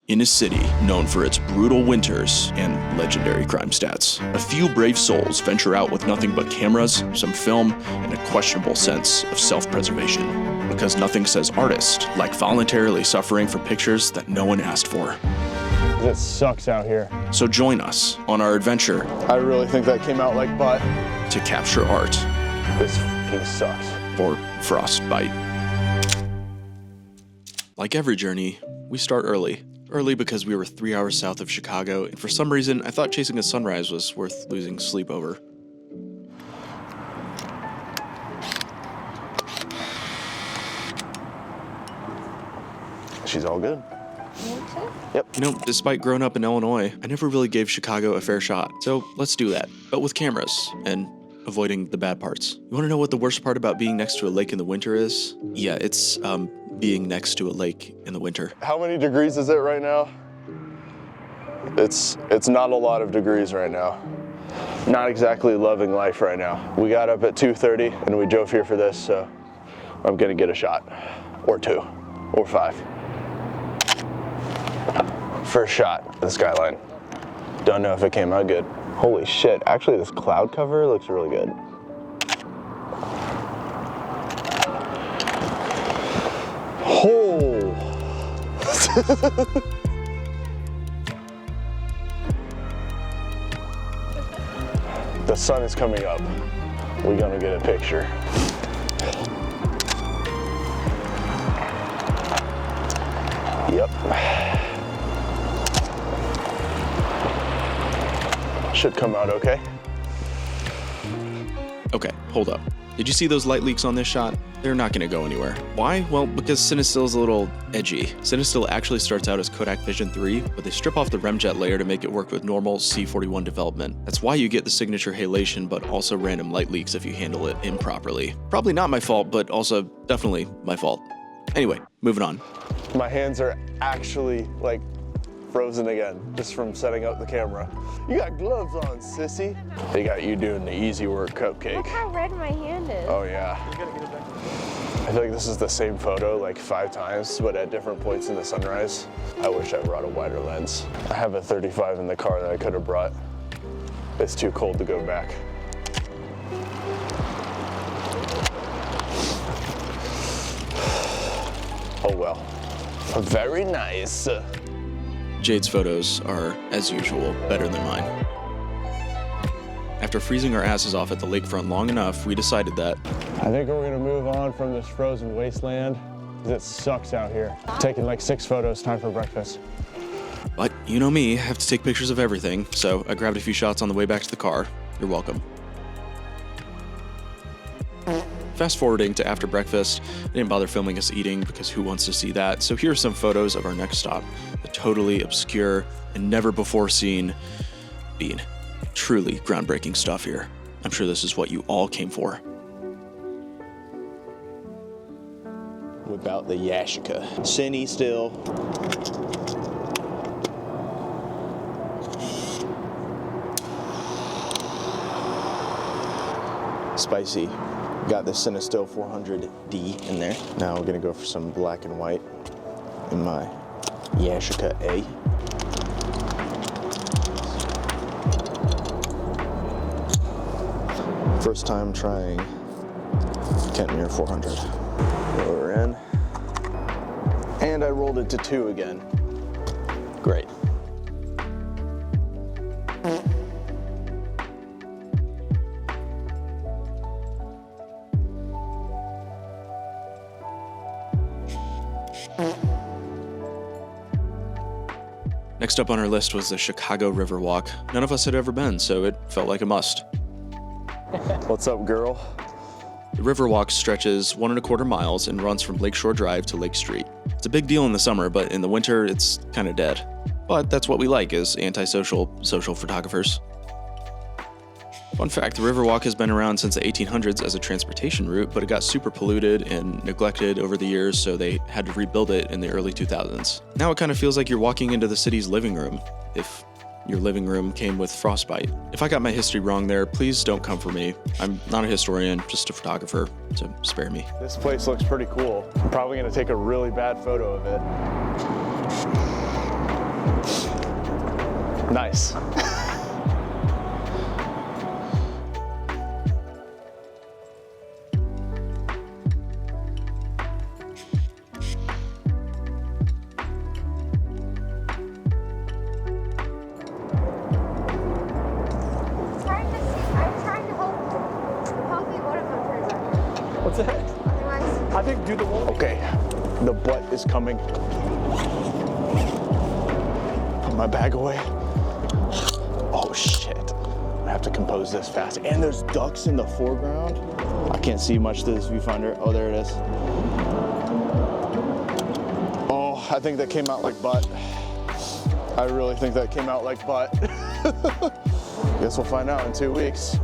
In a city known for its brutal winters and legendary crime stats, a few brave souls venture out with nothing but cameras, some film, and a questionable sense of self-preservation. Because nothing says artist like voluntarily suffering for pictures that no one asked for. It sucks out here. So join us on our adventure. I really think that came out like butt. To capture art. This f***ing sucks. Or frostbite. Like every journey, we start early. Early because we were 3 hours south of Chicago, and for some reason, I thought chasing a sunrise was worth losing sleep over. She's all good. Yep. You know, despite growing up in Illinois, I never really gave Chicago a fair shot. So let's do that, but with cameras and avoiding the bad parts. You want to know what the worst part about being next to a lake in the winter is? Yeah, it's being next to a lake in the winter. How many degrees is it right now? It's not a lot of degrees right now. Not exactly loving life right now. We got up at 2:30 and we drove here for this, so I'm gonna get a shot. Or 2, or 5. First shot of the skyline. Don't know if it came out good. Holy shit, actually this cloud cover looks really good. Oh! The sun is coming up. We're gonna get a picture. Yep. Should come out okay. Okay, hold up. Did you see those light leaks on this shot? They're not gonna go anywhere. Why? Well, because Cinestill is a little edgy. Cinestill actually starts out as Kodak Vision 3, but they strip off the remjet layer to make it work with normal C41 development. That's why you get the signature halation, but also random light leaks if you handle it improperly. Probably not my fault, but also definitely my fault. Anyway, moving on. My hands are actually like frozen again, just from setting up the camera. You got gloves on, sissy. They got you doing the easy work cupcake. Look how red my hand is. Oh yeah. I feel like this is the same photo like 5 times, but at different points in the sunrise. I wish I brought a wider lens. I have a 35 in the car that I could have brought. It's too cold to go back. Oh well. Very nice. Jade's photos are, as usual, better than mine. After freezing our asses off at the lakefront long enough, we decided that I think we're gonna move on from this frozen wasteland, because it sucks out here. Taking like 6 photos, time for breakfast. But you know me, I have to take pictures of everything, so I grabbed a few shots on the way back to the car. You're welcome. Fast forwarding to after breakfast, I didn't bother filming us eating because who wants to see that? So here are some photos of our next stop, the totally obscure and never before seen bean. Truly groundbreaking stuff here. I'm sure this is what you all came for. Whip out the Yashica. Cine still. Spicy. Got the Cinestill 400D in there. Now we're gonna go for some black and white in my Yashica A. First time trying Canon R 400. We're in. And I rolled it to 2 again. Great. Next up on our list was the Chicago River Walk. None of us had ever been, so it felt like a must. What's up, girl? The River Walk stretches 1¼ miles and runs from Lakeshore Drive to Lake Street. It's a big deal in the summer, but in the winter, it's kind of dead. But that's what we like as antisocial social photographers. Fun fact, the Riverwalk has been around since the 1800s as a transportation route, but it got super polluted and neglected over the years, so they had to rebuild it in the early 2000s. Now it kind of feels like you're walking into the city's living room, if your living room came with frostbite. If I got my history wrong there, please don't come for me. I'm not a historian, just a photographer, so spare me. This place looks pretty cool. I'm probably gonna take a really bad photo of it. Nice. What's that? I think do the wall. Okay, the butt is coming. Put my bag away. Oh shit. I have to compose this fast. And there's ducks in the foreground. I can't see much through this viewfinder. Oh, there it is. Oh, I think that came out like butt. I really think that came out like butt. Guess we'll find out in 2 weeks.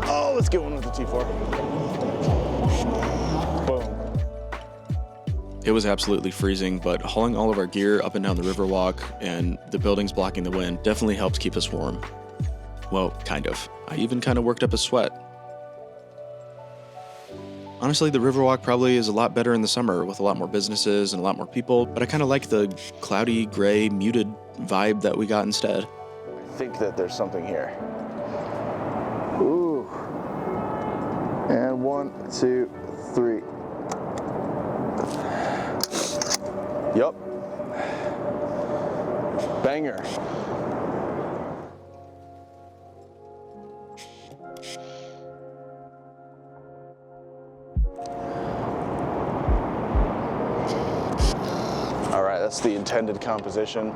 Oh, let's get one with the T4. Boom. It was absolutely freezing, but hauling all of our gear up and down the Riverwalk and the buildings blocking the wind definitely helped keep us warm. Well, kind of. I even kind of worked up a sweat. Honestly, the Riverwalk probably is a lot better in the summer with a lot more businesses and a lot more people, but I kind of like the cloudy, gray, muted vibe that we got instead. I think that there's something here. Ooh. And 1, 2, 3. Yup. Banger. All right, that's the intended composition.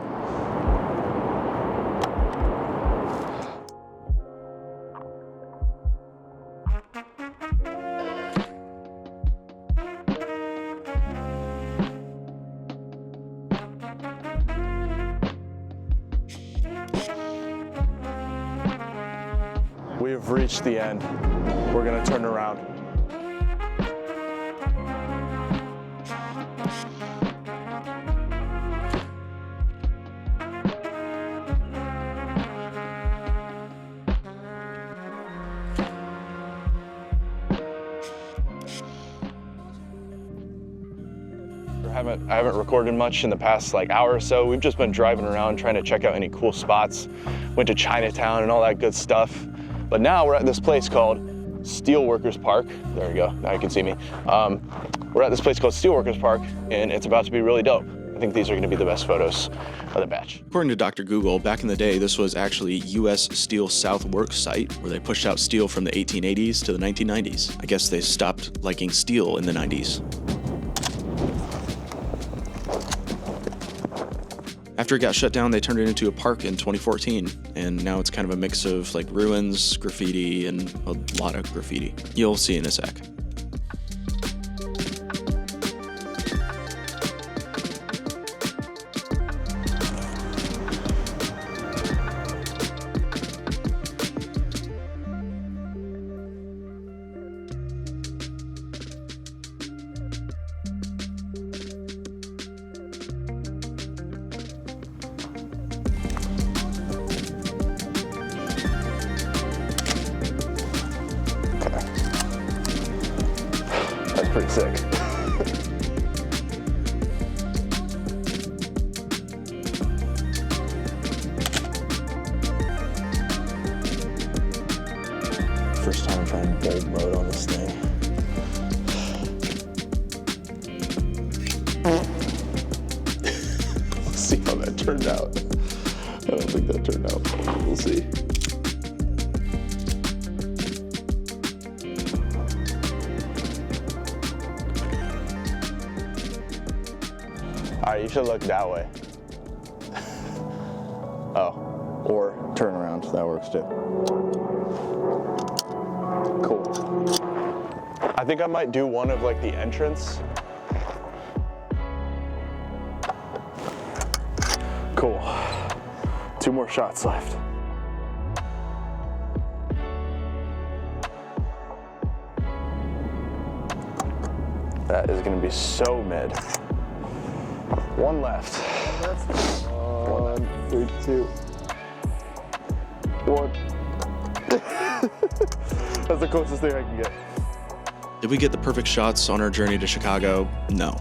We have reached the end. We're gonna turn around. I haven't recorded much in the past hour or so. We've just been driving around trying to check out any cool spots. Went to Chinatown and all that good stuff. But now we're at this place called Steelworkers Park. There we go, now you can see me. We're at this place called Steelworkers Park and it's about to be really dope. I think these are gonna be the best photos of the batch. According to Dr. Google, back in the day, this was actually U.S. Steel South Works site where they pushed out steel from the 1880s to the 1990s. I guess they stopped liking steel in the 90s. After it got shut down, they turned it into a park in 2014, and now it's kind of a mix of ruins, graffiti, and a lot of graffiti. You'll see in a sec. Pretty sick. First time trying bold mode on this thing. Let's see how that turned out. I don't think that turned out. We'll see. All right, you should look that way. Oh, or turn around, that works too. Cool. I think I might do one of the entrance. Cool. 2 more shots left. That is gonna be so mid. 1 left. 1, 3, 2, 1. That's the closest thing I can get. Did we get the perfect shots on our journey to Chicago? No.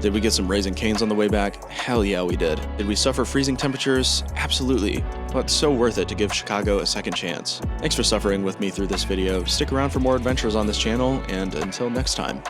Did we get some Raising Cane's on the way back? Hell yeah, we did. Did we suffer freezing temperatures? Absolutely. But so worth it to give Chicago a second chance. Thanks for suffering with me through this video. Stick around for more adventures on this channel, and until next time.